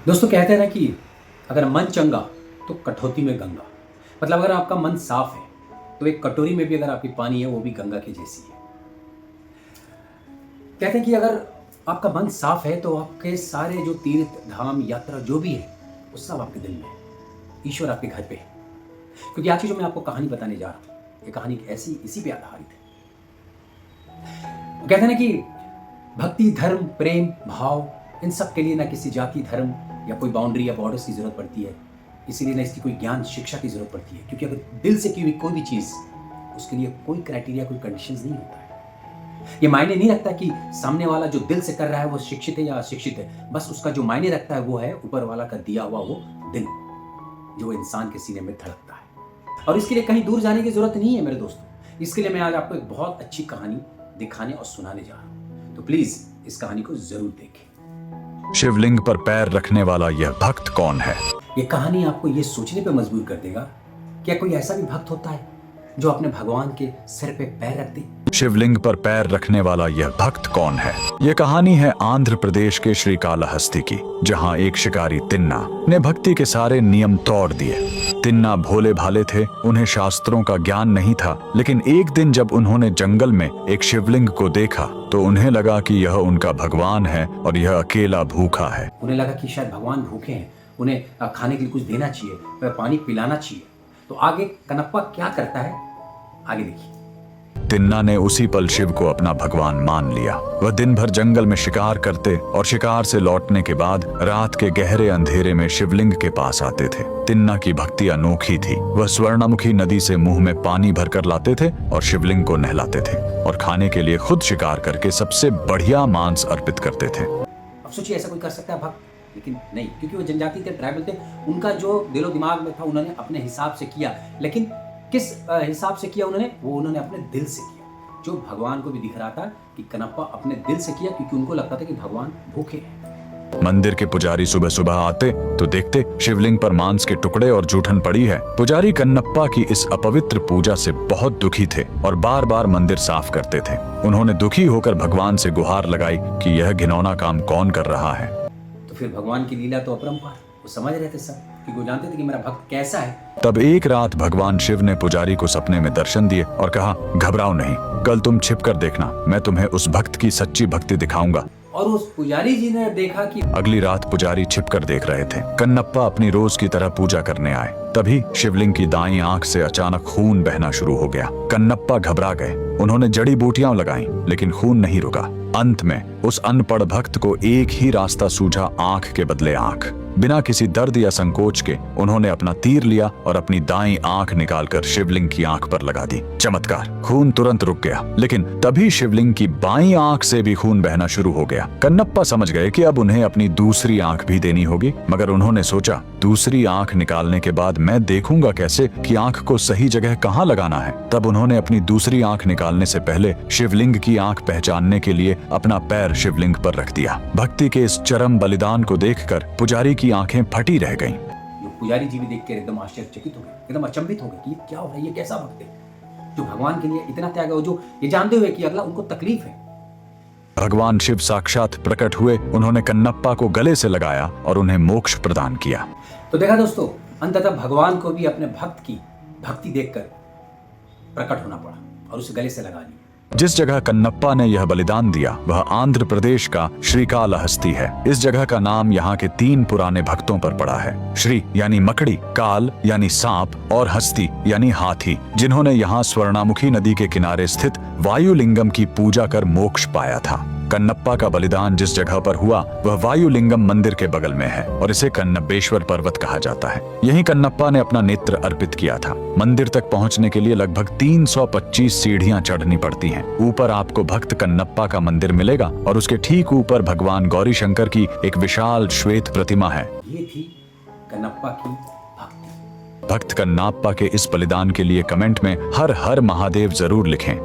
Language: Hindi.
दोस्तों कहते हैं ना कि अगर मन चंगा तो कठौती में गंगा। मतलब अगर आपका मन साफ है तो एक कटोरी में भी अगर आपकी पानी है वो भी गंगा की जैसी है। कहते हैं कि अगर आपका मन साफ है तो आपके सारे जो तीर्थ धाम यात्रा जो भी है वो सब आपके दिल में है। ईश्वर आपके घर पे है। क्योंकि आज की जो मैं आपको कहानी बताने जा रहा हूँ ये कहानी ऐसी इसी पे आधारित है। कहते हैं ना कि भक्ति धर्म प्रेम भाव इन सब के लिए ना किसी जाति धर्म या कोई बाउंड्री या बॉर्डर्स की जरूरत पड़ती है। इसीलिए ना इसकी कोई ज्ञान शिक्षा की जरूरत पड़ती है। क्योंकि अगर दिल से की हुई कोई भी चीज़ उसके लिए कोई क्राइटेरिया कोई कंडीशंस नहीं होता है। ये मायने नहीं रखता कि सामने वाला जो दिल से कर रहा है वो शिक्षित है या अशिक्षित है। बस उसका जो मायने रखता है वो है ऊपर वाला का दिया हुआ वो दिल जो इंसान के सीने में धड़कता है। और इसके लिए कहीं दूर जाने की जरूरत नहीं है मेरे दोस्तों। इसके लिए मैं आज आपको एक बहुत अच्छी कहानी दिखाने और सुनाने जा रहा हूँ। तो प्लीज इस कहानी को जरूर देखें। शिवलिंग पर पैर रखने वाला यह भक्त कौन है? ये कहानी आपको ये सोचने पे मजबूर कर देगा क्या कोई ऐसा भी भक्त होता है जो अपने भगवान के सिर पे पैर रख दे। शिवलिंग पर पैर रखने वाला यह भक्त कौन है? यह कहानी है आंध्र प्रदेश के श्रीकालहस्ती की, जहां एक शिकारी तिन्ना ने भक्ति के सारे नियम तोड़ दिए। तिन्ना भोले भाले थे, उन्हें शास्त्रों का ज्ञान नहीं था। लेकिन एक दिन जब उन्होंने जंगल में एक शिवलिंग को देखा तो उन्हें लगा कि यह उनका भगवान है और यह अकेला भूखा है। उन्हें लगा कि शायद भगवान भूखे हैं, उन्हें खाने के लिए कुछ देना चाहिए, पानी पिलाना चाहिए। तो आगे कनप्पा क्या करता है आगे देखिए। तिन्ना ने उसी पल शिव को अपना भगवान मान लिया। वह दिन भर जंगल में शिकार करते और शिकार से लौटने के बाद रात के गहरे अंधेरे में शिवलिंग के पास आते थे। तिन्ना की भक्ति अनोखी थी। वह स्वर्णमुखी नदी से मुंह में पानी भरकर लाते थे और शिवलिंग को नहलाते थे और खाने के लिए खुद शिकार करके सबसे बढ़िया मांस अर्पित करते थे। अब सोचिए ऐसा कोई कर सकता है भक्त? लेकिन नहीं, क्योंकि वो जनजाति थे, ट्राइबल थे। उनका जो दिलो दिमाग में था उन्होंने अपने हिसाब से किया। लेकिन किस हिसाब से किया उन्होंने अपने दिल से किया। जो भगवान को भी दिख रहा था कि कनप्पा अपने दिल से किया, क्योंकि उनको लगता था कि भगवान भूखे हैं। मंदिर के पुजारी सुबह सुबह आते तो देखते शिवलिंग पर मांस के टुकड़े और जूठन पड़ी है। पुजारी कन्नप्पा की इस अपवित्र पूजा से बहुत दुखी थे और बार बार मंदिर साफ करते थे। उन्होंने दुखी होकर भगवान से गुहार लगाई कि यह घिनौना काम कौन कर रहा है। तो फिर भगवान की लीला तो अपरंपार, वो समझ रहे थे सब, क्योंकि वो जानते थे कि मेरा भक्त कैसा है। तब एक रात भगवान शिव ने पुजारी को सपने में दर्शन दिए और कहा, घबराओ नहीं, कल तुम छिप कर देखना, मैं तुम्हें उस भक्त की सच्ची भक्ति दिखाऊंगा। और उस पुजारी जी ने देखा कि अगली रात पुजारी छिप कर देख रहे थे। कन्नप्पा अपनी रोज की तरह पूजा करने आए। तभी शिवलिंग की दाईं आंख से अचानक खून बहना शुरू हो गया। कन्नप्पा घबरा गए। उन्होंने जड़ी बूटियां लगाई लेकिन खून नहीं रुका। अंत में उस अनपढ़ भक्त को एक ही रास्ता सूझा, आंख के बदले आंख। बिना किसी दर्द या संकोच के उन्होंने अपना तीर लिया और अपनी दाईं आंख निकालकर शिवलिंग की आंख पर लगा दी। चमत्कार, खून तुरंत रुक गया। लेकिन तभी शिवलिंग की बाईं आंख से भी खून बहना शुरू हो गया। कन्नप्पा समझ गए कि अब उन्हें अपनी दूसरी आंख भी देनी होगी। मगर उन्होंने सोचा, दूसरी आंख निकालने के बाद मैं देखूंगा कैसे कि आंख को सही जगह कहाँ लगाना है। तब उन्होंने अपनी दूसरी आंख निकालने से पहले शिवलिंग की आंख पहचानने के लिए अपना पैर शिवलिंग पर रख दिया। भक्ति के इस चरम बलिदान को देखकर पुजारी की आंखें फटी रह गईं। पुजारी जी भी देखकर एकदम आश्चर्यचकित हो गए, एकदम अचंभित हो गए कि ये क्या हो रहा है, ये कैसा भक्त है जो भगवान के लिए इतना त्याग है, जो ये जानते हुए कि अगला उनको तकलीफ है। भगवान शिव साक्षात प्रकट हुए। उन्होंने कन्नप्पा को गले से लगाया और उन्हें मोक्ष प्रदान किया। तो देखा दोस्तों, अंततः भगवान को भी अपने भक्त की भक्ति देखकर प्रकट होना पड़ा और उसे गले से लगा लिया। जिस जगह कन्नप्पा ने यह बलिदान दिया वह आंध्र प्रदेश का श्रीकालहस्ती है। इस जगह का नाम यहाँ के 3 पुराने भक्तों पर पड़ा है। श्री यानी मकड़ी, काल यानी सांप और हस्ती यानी हाथी, जिन्होंने यहाँ स्वर्णामुखी नदी के किनारे स्थित वायुलिंगम की पूजा कर मोक्ष पाया था। कन्नप्पा का बलिदान जिस जगह पर हुआ वह वायुलिंगम मंदिर के बगल में है और इसे कन्नपेश्वर पर्वत कहा जाता है। यहीं कन्नप्पा ने अपना नेत्र अर्पित किया था। मंदिर तक पहुंचने के लिए लगभग 325 सीढ़ियां चढ़नी पड़ती हैं। ऊपर आपको भक्त कन्नप्पा का मंदिर मिलेगा और उसके ठीक ऊपर भगवान गौरी शंकर की एक विशाल श्वेत प्रतिमा है। ये थी कन्नप्पा की भक्ति। भक्त कन्नप्पा के इस बलिदान के लिए कमेंट में हर हर महादेव जरूर लिखें।